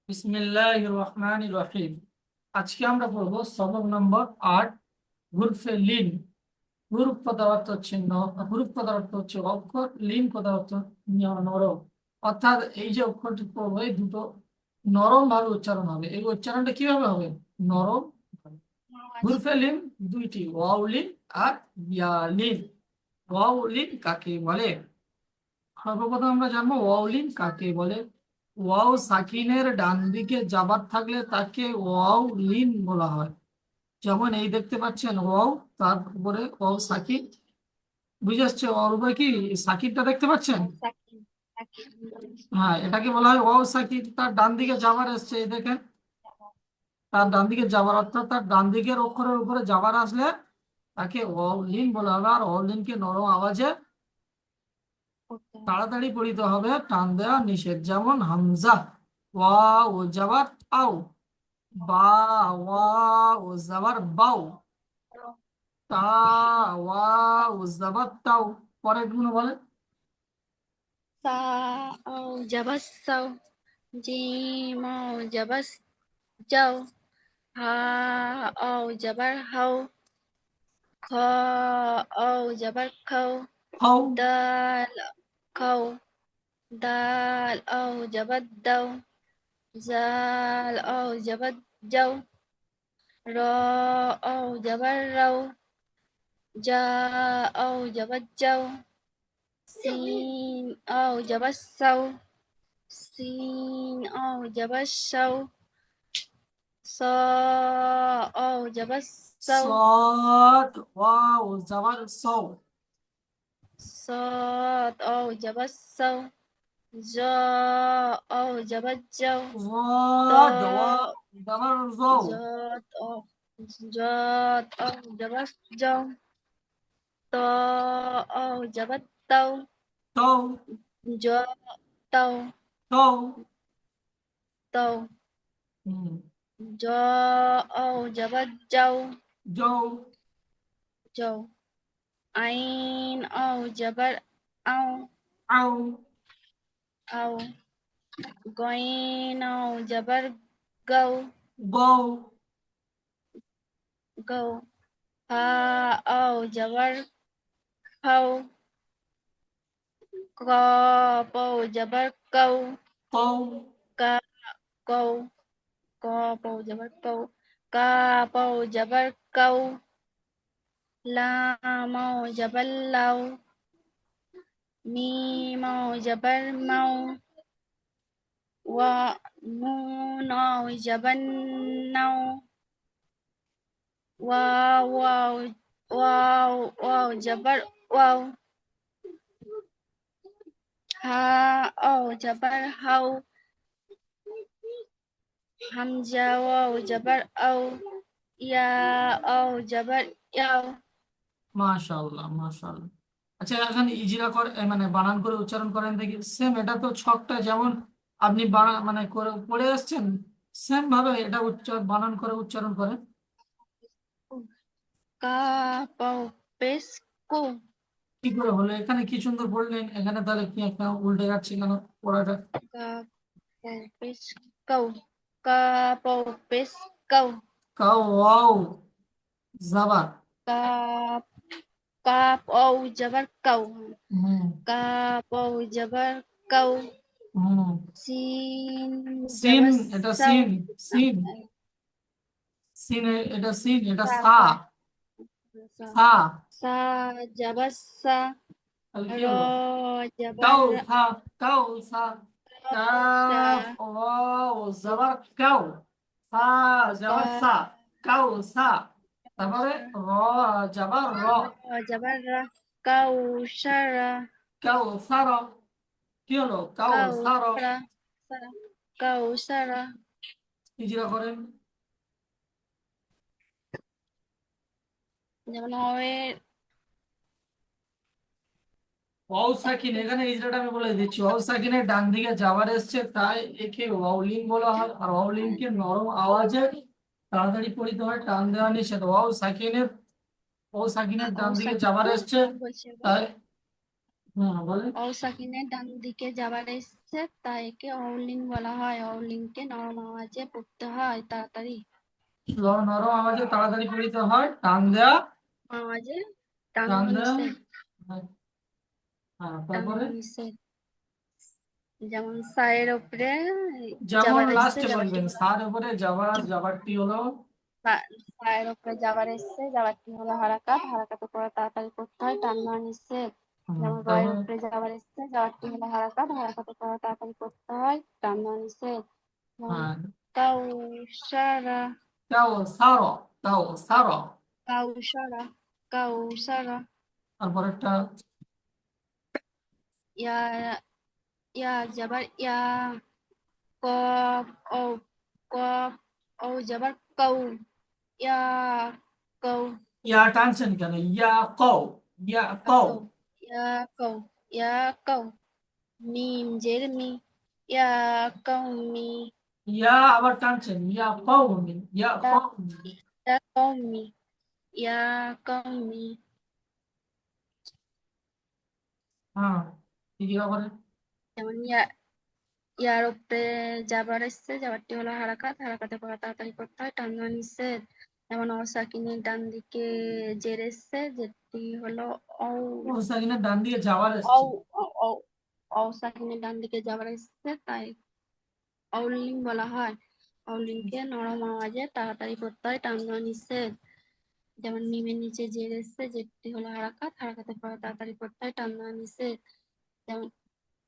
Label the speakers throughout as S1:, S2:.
S1: বিসমিল্লাহির রহমানির রহিম। আজকে আমরা পড়ব সবক নম্বর 8, হুরফে লিন। হুরফ কথার অর্থ হচ্ছে হুরফ কথার অর্থ হচ্ছে অক্ষর, লিন কথার অর্থ নরম। অর্থাৎ এই যে অক্ষরটি পড়বো এই দুটো নরম ভাবে উচ্চারণ হবে। এই উচ্চারণটা কিভাবে হবে? নরম ভাবে। হুরফে লিন দুইটি, ওয়াও লিন আর ইয়া লিন। ওয়াও লিন কাকে বলে? সর্বপ্রথম আমরা জানবো ওয়াও লিন কাকে বলে। ওয়াও সাকিনের ডান দিকে যাবার থাকলে তাকে ওয়াও লিন বলা হয়। যেমন এই দেখতে পাচ্ছেন ওয়াও, তার উপরে ওয়াও সাকিন। বুঝে আসছে ওয়ার উপরে কি সাকিনটা দেখতে পাচ্ছেন?
S2: সাকিন সাকিন
S1: হ্যাঁ, এটাকে বলা হয় ওয়াও সাকিন। তার ডান দিকে যাবার এসছে, এই দেখেন তার ডান দিকে যাবার, অর্থাৎ তার ডান দিকের অক্ষরের উপরে যাবার আসলে তাকে ওয়াও লিন বলা হবে। আর ওয়াও লিনকে নরম আওয়াজে
S2: করতে হবে।
S1: তাড়াতাড়ি পড়িতে হবে, টান দেওয়া নিষেধ। যেমন হামজা, ওয়া ও যাবার আও, বা ওয়া ও যাবার বাও, তা ওয়া ও যাবার তাও। পরের গুলো বলেন।
S2: সা ও জাবাস সাও, জিম ও জাবাস যাও, হা ও জাবার হাও, খ ও জাবার খাও,
S1: হাও,
S2: দাল খাও, দাল ও জাবার দাও, জাল ও জাবার যাও, র ও জাবার রাও, জা ও জাবার যাও, সিন ও জাবার সাও, سين أو جبل الشو، صا أو جبل السو،
S1: صاد واو যাবার সও,
S2: صاد أو جبل السو، جا أو جبل الجو، تا
S1: ضاد ওয়া যাবার জও,
S2: جاد أو جاد أو جبل الجو، تا أو جبل التو،
S1: তও
S2: جا تو
S1: তও।
S2: تو،
S1: হুম,
S2: جا أو جبل جو،
S1: জও,
S2: جو، عين أو جبل أو،
S1: আও,
S2: أو going أو جبر go
S1: গও,
S2: go ها أو جبر هو قاف أو جبر قو
S1: কও,
S2: كا قو قاف أو جبر قو كاف أو جبر قو لام أو جبر لو ميم أو جبر مو ونون أو جبر نو واو واو واو واو جبر واو ها أو جبر هو হামজা ওয়াও জাবার আও, ইয়া আও জাবার ইয়াও।
S1: মাশাআল্লাহ মাশাআল্লাহ। আচ্ছা, এখন ইজিরা করে মানে বানান করে উচ্চারণ করেন দেখি। সেম, এটা তো ছকটা যেমন আপনি মানে করে পড়ে আসছেন, সেম ভাবে এটা বানান করে উচ্চারণ করেন।
S2: কা পাও পেস কো,
S1: কি করে হলো? এখানে কি সুন্দর বললেন, এখানে তাহলে কি একটা উল্টে যাচ্ছে কেন পড়াটা?
S2: কা পাও পেস কৌ, কা পাও পেস কৌ,
S1: কাও ওয়াও যাবার।
S2: কা কাপ আও জাবার কৌ,
S1: হুম,
S2: কাপ আও জাবার কৌ,
S1: হুম।
S2: সিন
S1: সিন,
S2: জাবার
S1: এটা
S2: সাউ,
S1: সিন, সিন, সিন, এটা সিন, এটা
S2: সা
S1: সা,
S2: সা সা
S1: সা।
S2: সা জাবার সা,
S1: তাহলে কি
S2: র
S1: হলো?
S2: জাবার
S1: কাউ সা, কাউ সা,
S2: সা,
S1: কাফ ওয়াও যাবার কাউ, সা
S2: কা
S1: যাবার সা, কাউ সা। তারপরে র যাবার র,
S2: Jabarra, Kausara,
S1: কাউ সার। কি হলো? কাউ সার।
S2: Kausara, Kausara,
S1: ইজিরা করেন।
S2: যেমন হবে
S1: ওয়াও সাকিন, এখানে ইজরাটা আমি বলে দিচ্ছি। ওয়াও সাকিনের ডান দিকে যাবার এসছে, তাই একে ওয়াউলিন বলা হয়। আর ওয়াউলিনকে নরম আওয়াজে তাড়াতাড়ি পড়িতে হয়, টান দেওয়া নিষেধ। ওয়াও সাকিনের ডান দিকে যাবার
S2: অসাকিন
S1: এসছে,
S2: বলছে আবার।
S1: তাই হ্যাঁ বলে।
S2: অও সাকিনের ডান দিকে যাবার এসছে তাই একে অলিন বলা হয়। অলিনকে নরম আওয়াজে পড়তে হয় তাড়াতাড়ি।
S1: নরম আওয়াজে তাড়াতাড়ি পড়িতে হয়, টান দেয়া।
S2: আওয়াজে টান
S1: টান
S2: দেওয়া
S1: দেয়া।
S2: নিষেধ।
S1: হ্যাঁ, হ্যাঁ,
S2: টান
S1: তারপরে
S2: দেওয়া নিষেধ। যেমন সায়ের ওপরে
S1: যেমন
S2: যাবার এসছে
S1: লাস্টে
S2: যাবারটি
S1: বলবেন,
S2: হলো
S1: সার উপরে যাবার, যাবারটি হলো।
S2: সায়ের ওপরে যাবার এসছে যাবারটি হলো হারাকাত। হারাকাতে পড়া তাড়াতাড়ি করতে হয়, টান দেওয়া নিষেধ। যেমন রয়ের
S1: তারপরে
S2: উপরে যাবার এসছে যাবারটি হলো হারাকাত। হারাকাতে পড়া তাড়াতাড়ি করতে হয়, টান দেওয়া নিষেধ। যেমন
S1: হ্যাঁ,
S2: কাউসারা
S1: তাও সারো, তাও সারো।
S2: কাউসারা কাউসারা।
S1: তারপরেরটা
S2: ইয়া ইয়া যাবার ইয়া। কফ ও কফ ও যাবার কৌ। ইয়া কৌ
S1: ইয়া টানছেন কেন? ইয়া কও, ইয়া কও।
S2: কৌ ইয়া কৌ ইয়া কৌ। মিম জের মি। ইয়া কৌমি
S1: ইয়া আবার টানছেন, ইয়া কওমি, ইয়া
S2: ইয়া
S1: কওমি।
S2: ইয়া কৌমি ইয়া কৌমি।
S1: হ্যাঁ, কি আবার?
S2: যেমন ইয়ার উপরে যাবার এসছে যাবারটি হলো হারাকাত। হারাকাতে পড়া তাড়াতাড়ি করতে হয়, টান দেওয়া নিষেধ। যেমন অসাকিনের ডান দিকে জের এসছে যেটি হলো ঔ।
S1: ও সাকিনের ডান দিকে যাওয়ার এসছে।
S2: ঔ ঔ অসাকিনের ডান দিকে যাবার এসছে তাই অলিন বলা হয়। অলিনকে নরম আওয়াজে তাড়াতাড়ি করতে হয়, টান দেওয়া নিষেধ। যেমন মিমের নিচে জের এসছে যেটি হলো হারাকাত। হারাকাতে পড়া তাড়াতাড়ি করতে হয়, টান দেওয়া নিষেধ। যেমন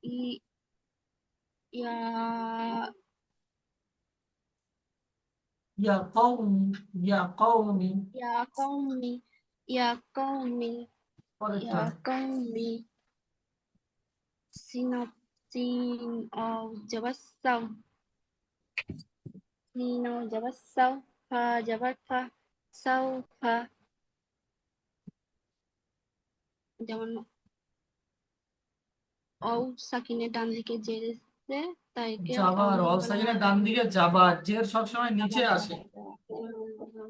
S2: ই ইয়া
S1: ইয়া কওমি, ইয়া কওমি।
S2: ইয়া কৌমি ইয়া কৌমি
S1: পরেরটা
S2: ইয়া কৌমি। সিন সিন ও যাবার সাউ। সিন ও যাবার সাউ। ফা যাবার ফা। সাউ ফা। যেমন ঔ সাকিনের ডান দিকে জের এসছে তাই একে
S1: যাবার,
S2: অলিন
S1: অল
S2: বলা
S1: সাকিনের
S2: হয়।
S1: ডান দিকে যাবার, জের সবসময় নিচে
S2: যাবার
S1: আসে।
S2: যাবার যাবার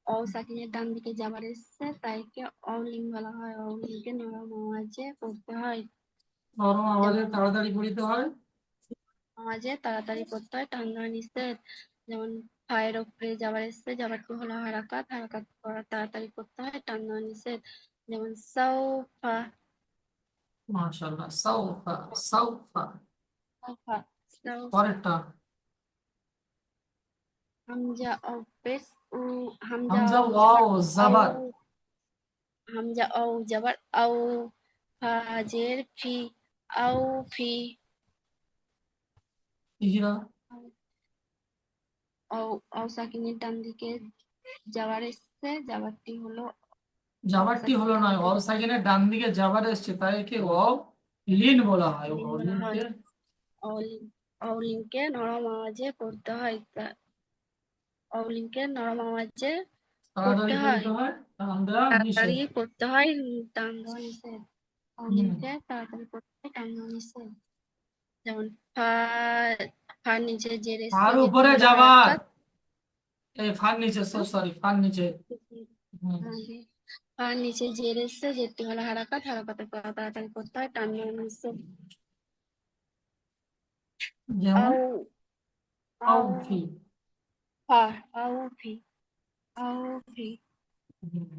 S2: ঔ সাকিনের ডান দিকে যাবার এসছে তাই একে অলিন বলা হয়। অলিনকে নরম আওয়াজে পড়তে হয়।
S1: নরম আওয়াজে
S2: যেমন
S1: তাড়াতাড়ি পড়িতে হয়।
S2: আওয়াজে তাড়াতাড়ি করতে হয়, টান দেওয়া নিষেধ। যেমন ফায়ের উপরে যাবার এসছে যাবারটি হলো হারাকাত। হারাকাত করা তাড়াতাড়ি করতে হয়, টান দেওয়া নিষেধ। যেমন সাউফা
S1: মাশাআল্লাহ, সাউফা, সাউফা।
S2: সাউফা সাউফা।
S1: পরেরটা
S2: হামজা ও পেশ উ। হামজা
S1: হামজা
S2: ও যাবার
S1: ওয়াও
S2: আউ।
S1: জাবার।
S2: হামজা ও যাবার আউ। ফাজের ফি। আউ ফি।
S1: ইজরা।
S2: ও ও সাকিনের ডান দিকে যাবার এসছে যাবারটি হলো ও
S1: জাবারটি হলো
S2: সাকিনের ডান
S1: নয়,
S2: দিকে
S1: অল সাকিনের ডান দিকে যাবার এসছে তাই একে অ লিন বলা হয়।
S2: লিন
S1: ও
S2: বলা হয়।
S1: লিনকে
S2: অলিনকে নরম আওয়াজে পড়তে হয়। অলিনকে নরম আওয়াজে
S1: তাড়াতাড়ি
S2: পড়তে হয়,
S1: পড়িতে হয়, টান দেওয়া
S2: তাড়াতাড়ি
S1: নিষেধ।
S2: পড়তে হয়, টান দেওয়া নিষেধ।
S1: হুম।
S2: অলিনকে তাড়াতাড়ি পড়তে হয়, টান দেওয়া নিষেধ। যেমন ফা। ফার নিচে জের এসছে
S1: আর
S2: যেটি
S1: উপরে
S2: হলো
S1: যাবার,
S2: হারাকাত।
S1: এই ফার্নিচার, সরি ফার্নিচার। হুম।
S2: ফার নিচে জের এসছে যেটি হলো হারাকাত। হারাকাতে পড়া তাড়াতাড়ি করতে হয়, টান দেওয়া নিষেধ।
S1: যেমন
S2: আউ আউ
S1: আউফি।
S2: ফা। আউ ফি। আউ ফি।
S1: হুম,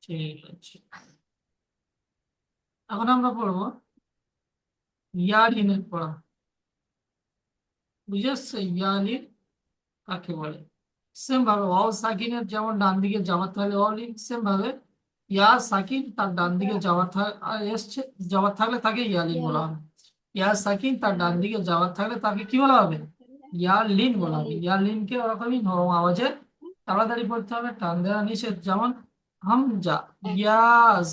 S1: ঠিক আছে। এখন আমরা পড়বো ইয়ালিনের পড়া। বুঝে আসছে ইয়ালিন কাকে বলে? সেম ভাবে ওয়াও সাকিনের যেমন ডান দিকে যাওয়ার থাকলে অলিন, সেম ভাবে ইয়া সাকিন তার ডান দিকে যাওয়ার এসছে, যাওয়ার থাকলে তাকে ইয়ালিন বলা
S2: ইয়ালিন
S1: হবে। ইয়া সাকিন তার ডান দিকে যাওয়ার থাকলে তাকে কি বলা হবে? ইয়ালিন বলা হবে।
S2: ইয়ালিন
S1: ইয়ালিনকে ওরকমই নরম আওয়াজে তাড়াতাড়ি পড়তে হবে, টান দেওয়া নিষেধ। যেমন হামজা ইয়া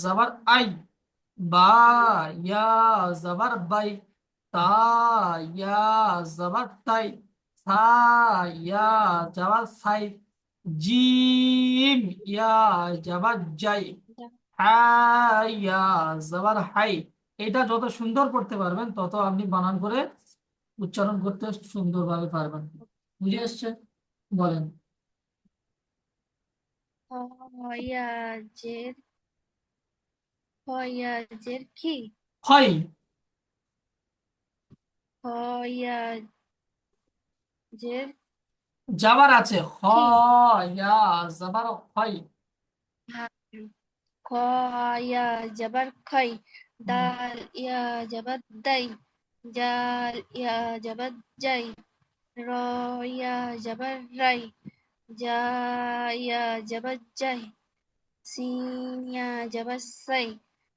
S1: জাবার আই, বা ইয়া জাবার বাই, তা ইয়া জাবার তাই, সা ইয়া জাবার সাই, জিম ইয়া জাবার জাই, হা ইয়া জাবার হাই। এটা যত সুন্দর করতে পারবেন তত আপনি বানান করে উচ্চারণ করতে সুন্দরভাবে পারবেন। বুঝে এসছে? বলেন।
S2: হয়াজের হয়াজের কি
S1: হয়,
S2: হয়াজের
S1: যাবার আছে,
S2: কি
S1: ইয়া যাবার হয়।
S2: খয়া জবর খই,
S1: হুম,
S2: দাল ইয়া জবর দাই, জাল ইয়া জবর জাই, র ইয়া জবর রাই, জা ইয়া জবর জাই, সিন ইয়া জবর সাই,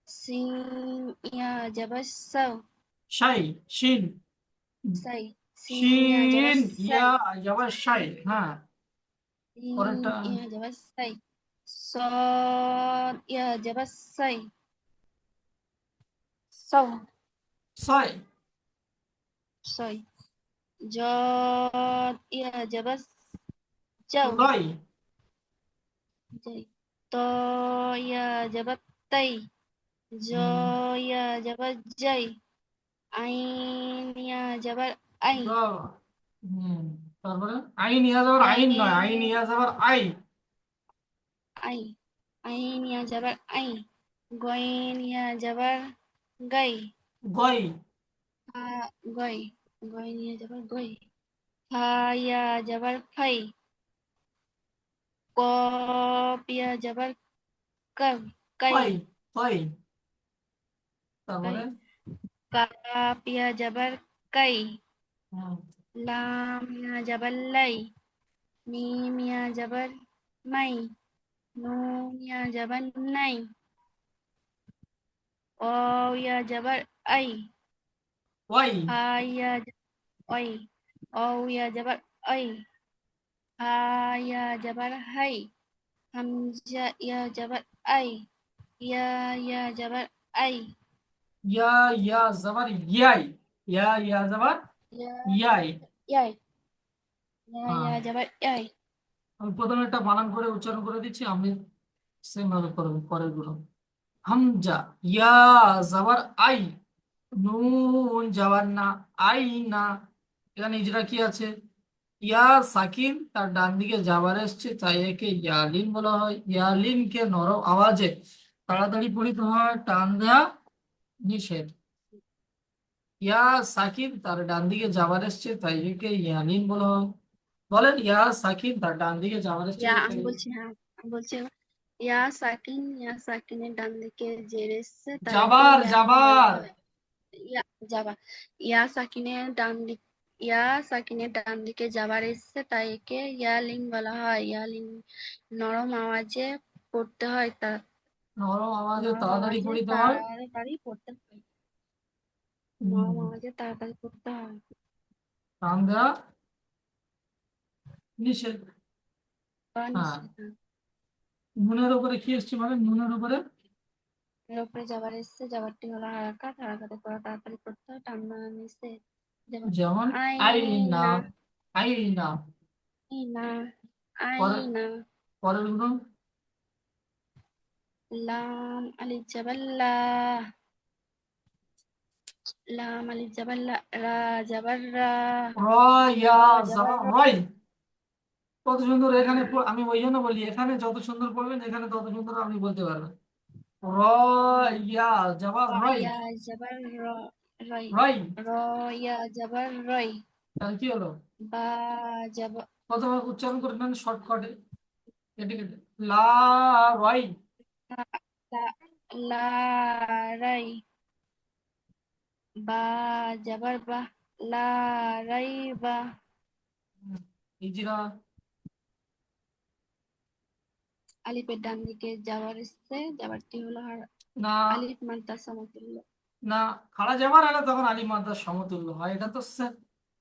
S2: সিন ইয়া জবর সাও,
S1: শাই, শিন,
S2: সাই, সিন ইয়া জবর
S1: শিন
S2: সাই,
S1: ইয়া যাবার শাই, হ্যাঁ।
S2: সিন
S1: পরেরটা
S2: ইয়া জবর সাই, صاد ইয়া জবর সাই, সাও,
S1: ছয়,
S2: সাই, জদ ইয়া জবর জাও,
S1: লয়,
S2: জাই, ত ইয়া জবর তাই, জ
S1: হুম,
S2: ইয়া জবর জাই, আইন ইয়া জবর আই,
S1: র, হুম, তারপরে আইন ইয়া যাবার আইন নয়, আইন
S2: আইন
S1: ইয়া যাবার আই,
S2: আই, আইন ইয়া জবর আই, গইন ইয়া জবর গাই,
S1: গয়,
S2: হা গই, গইন ইয়া জবর গই, হা ইয়া জবর ফাই, কফ ইয়া জবর কাব, কাই,
S1: কয়, কয়,
S2: কাই,
S1: তারপরে
S2: কাপ ইয়া জবর কাই,
S1: হুম,
S2: লাম ইয়া জবর লাই, মিম ইয়া জবর মাই, নুন ইয়া জবর নাই, واو يا جبر أي،
S1: ওয়াই,
S2: ها يا أي، أو يا جبر أي، ها يا جبر هاي، همزة يا جبر أي، يا جبر أي،
S1: ইয়া ইয়া যাবার ইয়াই, ইয়া যাবার
S2: يا
S1: ইয়াই,
S2: ياي،
S1: হ্যাঁ।
S2: يا جبر أي،
S1: আমি প্রথমে একটা বানান করে উচ্চারণ করে দিচ্ছি, আমি সেম ভাবে করবো পরের গুলো। হামজা, ইয়া যাবার আই, নুন যাবার না, আই না। এখানে ইজরা কি আছে? ইয়া সাকিন, তার ডান দিকে যাবার এসছে, তাই একে ইয়ালিন বলা হয়। ইয়ালিনকে নরম আওয়াজে তাড়াতাড়ি পড়িতে হয়, টান দেয়া নিষেধ। ইয়া সাকিন, তার ডান দিকে যাবার এসছে, তাই একে ইয়ালিন বলা হয়। বলেন, ইয়া সাকিন, তার ডান দিকে যাবার এসছে,
S2: আমি বলছি, হ্যাঁ আমি বলছি, ইয়া সাকিনের ডান দিকে জের এসছে তাইকে
S1: যাবার
S2: ইয়ালিন বলা
S1: যাবার
S2: হয়। ইয়া যাবা, ইয়া সাকিনের ডান দিক ইয়া সাকিনের ডান দিকে যাবার এসছে তাই একে ইয়ালিন বলা হয়। ইয়ালিন নরম আওয়াজে পড়তে হয়,
S1: নরম আওয়াজে
S2: নরম
S1: তাড়াতাড়ি
S2: আওয়াজে
S1: পড়িতে হয়।
S2: তাড়াতাড়ি পড়তে হয়, নরম
S1: হুম,
S2: আওয়াজে তাড়াতাড়ি পড়তে হয়।
S1: টান দেয়া নিষেধ।
S2: বা
S1: হ্যাঁ,
S2: নিষেধ, হ্যাঁ।
S1: নুনের উপরে কি এসছে, মানে নুনের উপরে
S2: এর উপরে যাবার এসছে, যাবারটি হলো হারাকাত, হারাকাতে পড়া তাড়াতাড়ি পড়তে হয়, টান্না নিষেধ। যেমন
S1: যেমন আইনা,
S2: আইনা,
S1: আইনা।
S2: আইনা,
S1: পরে
S2: আইনা,
S1: পরের গুলো
S2: লাম আলিফ জাবার লা, লাম আলিফ জাবার লা, রা জাবার রা,
S1: র,
S2: র
S1: ইয়া
S2: জাবার
S1: যাবার
S2: র,
S1: রয়। কত সুন্দর এখানে
S2: হ্যাঁ,
S1: আমি ওই জন্য বলি, এখানে যত সুন্দর পড়বেন এখানে তত সুন্দর আপনি বলতে পারবেন। র,
S2: হ্যাঁ।
S1: ইয়া যাবার
S2: বা
S1: রয়,
S2: ইয়া জাবার র, রই,
S1: রয়।
S2: র ইয়া জাবার রই,
S1: তাহলে কি হলো?
S2: বা জাবার
S1: প্রথমে উচ্চারণ করে নেন শর্টকাটে, কেটে কেটে। লা, রয়।
S2: লা, লা, লা রাই, বা জাবার বা, লা রাই বা,
S1: ইজরা,
S2: আলিফের ডান দিকে যাওয়ার এসছে, যাবারটি হলো
S1: না,
S2: আলিফ মাদ্দা সমতুল্য।
S1: না, খাড়া যাবার হলে তখন আলিফ মাদ্দার সমতুল্য হয়। এটা তো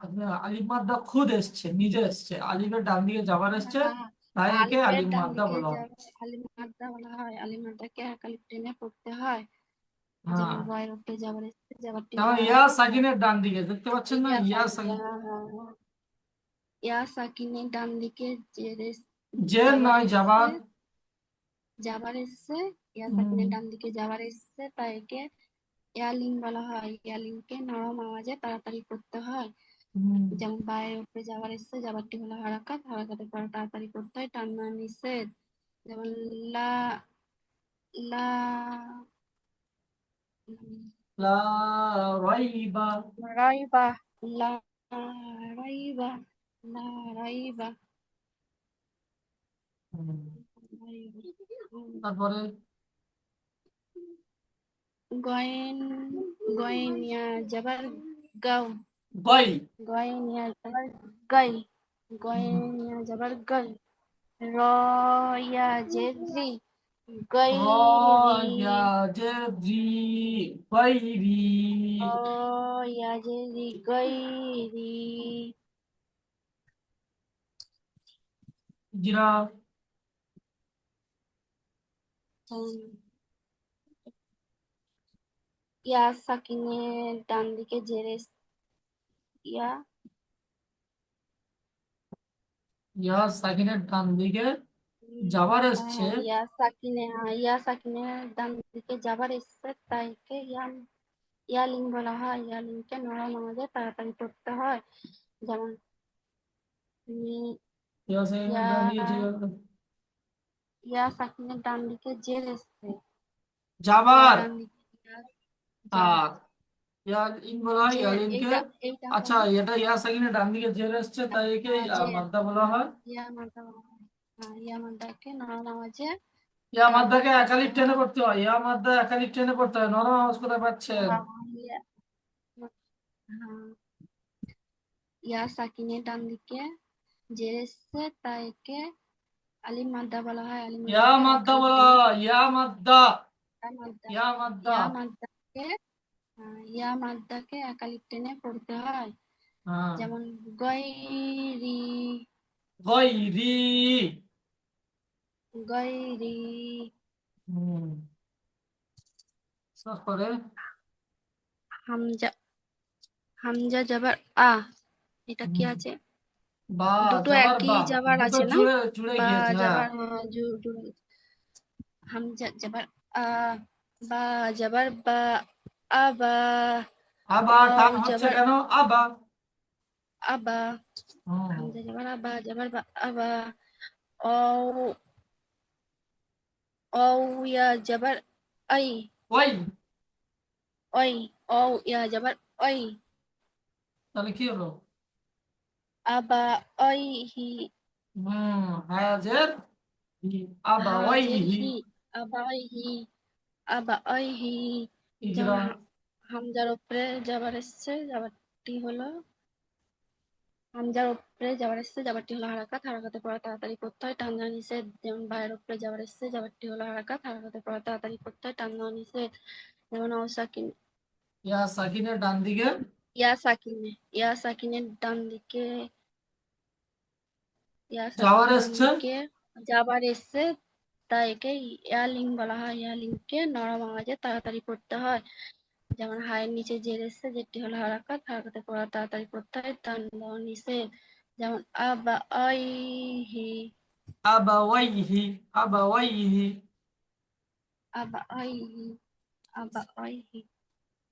S1: আপনার আলিফ মাদ্দা খুদ এসছে, নিজে এসছে, আলিফের ডান দিকে যাবার এসছে,
S2: হ্যাঁ,
S1: তাই একে
S2: আলিফের
S1: আলিফ
S2: ডান
S1: মাদ্দা
S2: দিকে
S1: বলা হয়।
S2: যাওয়ার আলিফ মাদ্দা বলা হয়, আলিফ মাদ্দাকে এক আলিফ টেনে পড়তে হয়।
S1: হ্যাঁ,
S2: যেমন রয়ের উপরে যাবার এসছে, যাবারটি
S1: যেমন
S2: হলো
S1: ইয়া
S2: হারাকাত,
S1: সাকিনের ডান দিকে দেখতে পাচ্ছেন না,
S2: ইয়া
S1: ইয়া
S2: সাকিন,
S1: সাকিন।
S2: হ্যাঁ, হ্যাঁ, হ্যাঁ। ইয়া সাকিনের ডান দিকে
S1: জের
S2: যাবার
S1: নয়,
S2: এসছে,
S1: যাবার।
S2: যাবার এসছে, ইয়া
S1: হম,
S2: সাকিনের ডান দিকে যাবার এসছে তাই একে ইয়ালিন বলা হয়। ইয়ালিনকে নরম আওয়াজে তাড়াতাড়ি পড়তে হয়।
S1: হুম,
S2: যেমন বায়ের উপরে যাবার এসছে, যাবারটি হলো হারাকাত, হারাকাতের পরে তাড়াতাড়ি পড়তে হয়, টান দেওয়া নিষেধ। যেমন লা লা
S1: লা রাইবা।
S2: রাইবা, লা রাইবা, লা রাইবা,
S1: হুম,
S2: রাইবা।
S1: তারপরে
S2: গয়েন গয়েনিয়া যাবার গাও,
S1: গই।
S2: গয়েনিয়া যাবার গাই,
S1: হুম,
S2: গয়েনিয়া যাবার গাই, রয়া জেরি,
S1: র
S2: গৈরি,
S1: ইয়া জে রি, গৈরি।
S2: রয়া জেরি, গৈরি।
S1: জিরা।
S2: ইয়া সাকিনের ডান দিকে জেরে ইয়া,
S1: ইয়া সাকিনের ডান দিকে যাবার এসছে।
S2: হ্যাঁ ইয়া সাকিনের ডান দিকে যাবার এসছে, তাইকে ইয়া লিঙ্ক বলা হয়। ইয়া লিঙ্ককে নরম আওয়াজে তাড়াতাড়ি পড়তে হয়। যেমন নি-
S1: ইয়া সাকিনের
S2: ইয়া
S1: ডান দিকে
S2: ইয়া সাকিনের ডান দিকে জের এসছে, ইয়া
S1: যাবার।
S2: ডান দিকে যাবার।
S1: আর ইয়া ইন বলা হয়
S2: যে
S1: ইয়ালিনকে।
S2: এইটা
S1: আচ্ছা,
S2: হলো
S1: এটা ইয়া সাকিনের ডান দিকে জের এসছে, তাই একে
S2: জের,
S1: মাদ্দা বলা হয়।
S2: ইয়া মাদ্দা বলা হয়। ইয়া মাদ্দাকে নরম আওয়াজে
S1: ইয়া
S2: তাড়াতাড়ি
S1: মাদ্দাকে
S2: পড়তে
S1: একালিপ টেনে
S2: হয়।
S1: পড়তে হয়, ইয়া মাদ্দা একালিপ টেনে পড়তে হয়, নরম আওয়াজ কোথায় পাচ্ছেন?
S2: হ্যাঁ, হ্যাঁ, ইয়া সাকিনের ডান দিকে জের এসছে, তাই একে আলিফ মাদ্দা বলা হয়। আলিফ
S1: ইয়া
S2: মাদ্দাকে
S1: মাদ্দা
S2: একালিপ
S1: বলা
S2: টেনে
S1: হয়,
S2: পড়তে
S1: ইয়া
S2: হয়।
S1: মাদ্দা।
S2: ইয়া মাদ্দা,
S1: ইয়া মাদ্দা।
S2: ইয়া মাদ্দাকে ইয়া মাদ্দাকে একালিপ টেনে পড়তে হয়।
S1: হ্যাঁ।
S2: যেমন গৈরি,
S1: গয়রি।
S2: গৈরি।
S1: হুম, তারপরে
S2: হামজা, হামজা যাবার আ, এটা কি
S1: হুম,
S2: আছে?
S1: বা
S2: দুটো
S1: যাবার
S2: একই
S1: বা,
S2: যাবার
S1: দুটো
S2: আছে না?
S1: জুড়ে জুড়ে
S2: বা
S1: গিয়েছে, হ্যাঁ।
S2: যাবার হামজা যাবার আ, বা যাবার বা, আবা,
S1: আবার
S2: অও
S1: টান হচ্ছে
S2: যাবার
S1: কেন? আবার।
S2: আবা,
S1: হুম,
S2: হামজা যাবার আবা, যাবার বা আবা, অও অও ইয়া যাবার আই,
S1: ওই।
S2: ওই, অও ইয়া যাবার ওই,
S1: তাহলে কি হলো?
S2: আবা ওইহি,
S1: হায়াজের হি।
S2: হাজের
S1: আবাওয়াইহি।
S2: হি, আবা ওইহি, আবা ওইহি।
S1: ইজরা।
S2: যেমন হামজার উপরে যাবার এসছে, যাবারটি হলো হামজার উপরে যাবার এসছে, যাবারটি হলো হারাকাত, হারাকাতে পড়া তাড়াতাড়ি পড়তে হয়, টান দেওয়া নিষেধ। যেমন বায়ের উপরে যাবার এসছে, যাবারটি হলো হারাকাত, হারাকাতে পড়া তাড়াতাড়ি পড়তে হয়, টান দেওয়া নিষেধ। যেমন অসাকিন,
S1: ইয়া সাকিনের ডান দিকে
S2: ইয়া সাকিনের ডান দিকে, ইয়া
S1: যাওয়ার
S2: সাকিনের ডান
S1: এসছে।
S2: দিকে যাবার এসছে, তাই একে ইয়া লিঙ্ক বলা হয়। ইয়া লিঙ্ককে নরম আওয়াজে তাড়াতাড়ি পড়তে হয়। যেমন হায়ের নিচে জের এসছে, যেটি হলো হারাকাত, হারাকাতে পড়া তাড়াতাড়ি পড়তে হয়, টান দেওয়া নিষেধ। যেমন আবা আইহি,
S1: আবাওয়াইহি। আবাওয়াইহি।
S2: আবা আইহি, আবা আইহি।